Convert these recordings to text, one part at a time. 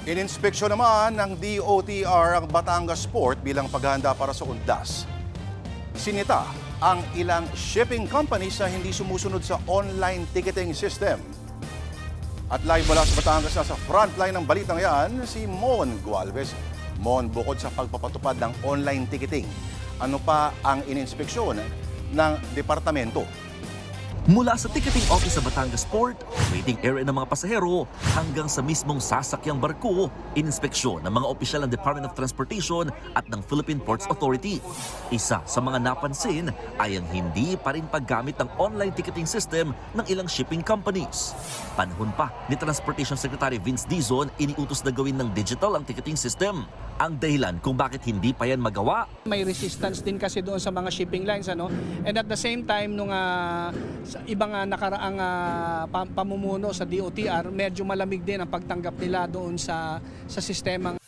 Ininspeksyon naman ng DOTR ang Batangas Port bilang paghahanda para sa undas. Sinita ang ilang shipping companies na hindi sumusunod sa online ticketing system. At live mula sa Batangas na sa frontline ng balitang yan, si Mon Gualvez. Mon, bukod sa pagpapatupad ng online ticketing, ano pa ang ininspeksyon ng departamento? Mula sa ticketing office sa Batangas Port, waiting area ng mga pasahero, hanggang sa mismong sasakyang barko, ininspeksyon ng mga opisyal ng Department of Transportation at ng Philippine Ports Authority. Isa sa mga napansin ay ang hindi pa rin paggamit ng online ticketing system ng ilang shipping companies. Panahon pa ni Transportation Secretary Vince Dizon, iniutos na gawin ng digital ang ticketing system. Ang dahilan kung bakit hindi pa yan magawa. May resistance din kasi doon sa mga shipping lines, ano? And at the same time, nung sa ibang nakaraang pamumuno sa DOTR, medyo malamig din ang pagtanggap nila doon sa sistemang.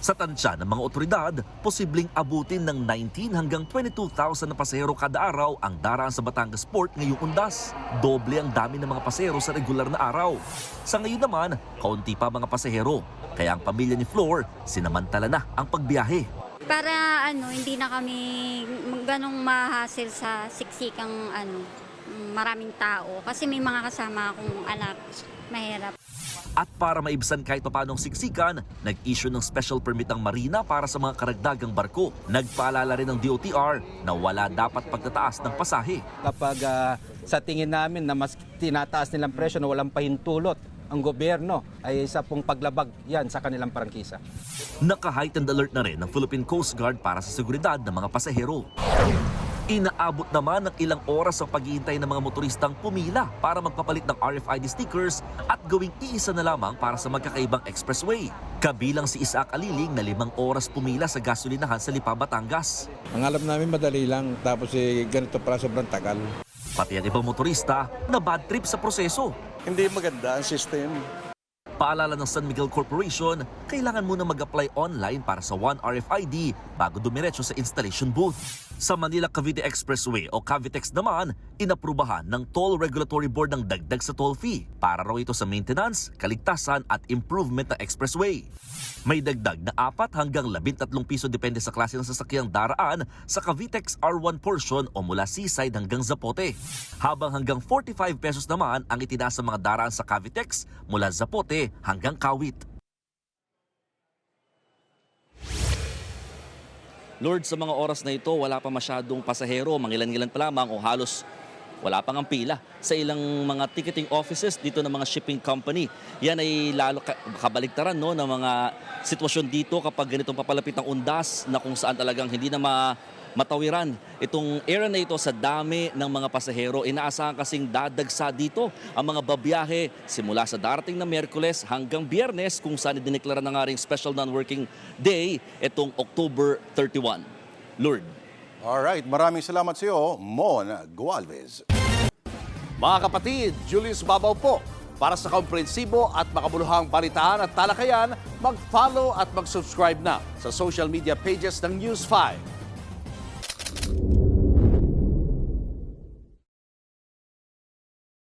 Sa tansya ng mga otoridad, posibleng abutin ng 19 hanggang 22,000 na pasahero kada araw ang daraan sa Batangas Port ngayong undas. Doble ang dami ng mga pasahero sa regular na araw. Sa ngayon naman, kaunti pa mga pasahero. Kaya ang pamilya ni Flor, sinamantala na ang pagbiyahe. Para hindi na kami ganong mahassle sa siksikang maraming tao. Kasi may mga kasama akong anak, mahirap. At para maibsan kahit paanong siksikan, nag-issue ng special permit ang Marina para sa mga karagdagang barko. Nagpaalala rin ng DOTR na wala dapat pagtataas ng pasahe. Kapag sa tingin namin na mas tinataas nilang presyo na walang pahintulot, ang gobyerno ay isa pong paglabag yan sa kanilang prangkisa. Naka-heightened alert na rin ng Philippine Coast Guard para sa seguridad ng mga pasahero. Inaabot naman ng ilang oras ang paghihintay ng mga motoristang pumila para magpapalit ng RFID stickers at gawing iisa na lamang para sa magkakaibang expressway. Kabilang si Isaac Aliling na 5 oras pumila sa gasolinahan sa Lipa, Batangas. Ang alam namin madali lang, tapos ganito para sobrang tagal. Pati ang ibang motorista na bad trip sa proseso. Hindi maganda ang system. Paalala ng San Miguel Corporation, kailangan muna mag-apply online para sa One RFID bago dumiretso sa installation booth. Sa Manila Cavite Expressway o Cavitex naman, inaprubahan ng Toll Regulatory Board ng dagdag sa toll fee para raw ito sa maintenance, kaligtasan at improvement ng expressway. May dagdag na 4 hanggang 13 piso depende sa klase ng sasakyang daraan sa Cavitex R1 portion o mula Seaside hanggang Zapote. Habang hanggang 45 pesos naman ang itinaas sa mga daraan sa Cavitex mula Zapote hanggang Kawit. Lord, sa mga oras na ito, wala pa masyadong pasahero, mangilan-ngilan pa lamang o halos wala pang ang pila sa ilang mga ticketing offices dito ng mga shipping company. Yan ay lalo kabaligtaran ng mga sitwasyon dito kapag ganitong papalapit ng undas na kung saan talagang hindi na matawiran itong area na ito sa dami ng mga pasahero. Inaasahan kasing dadagsa dito ang mga babiyahe simula sa darating na Miyerkules hanggang Biyernes kung saan idineklara na nga ring special non-working day itong October 31. Lord. Alright, maraming salamat sa iyo, Mon Gualvez. Mga kapatid, Julius Babaw po. Para sa komprehensibo at makabuluhang balitaan at talakayan, mag-follow at mag-subscribe na sa social media pages ng News 5.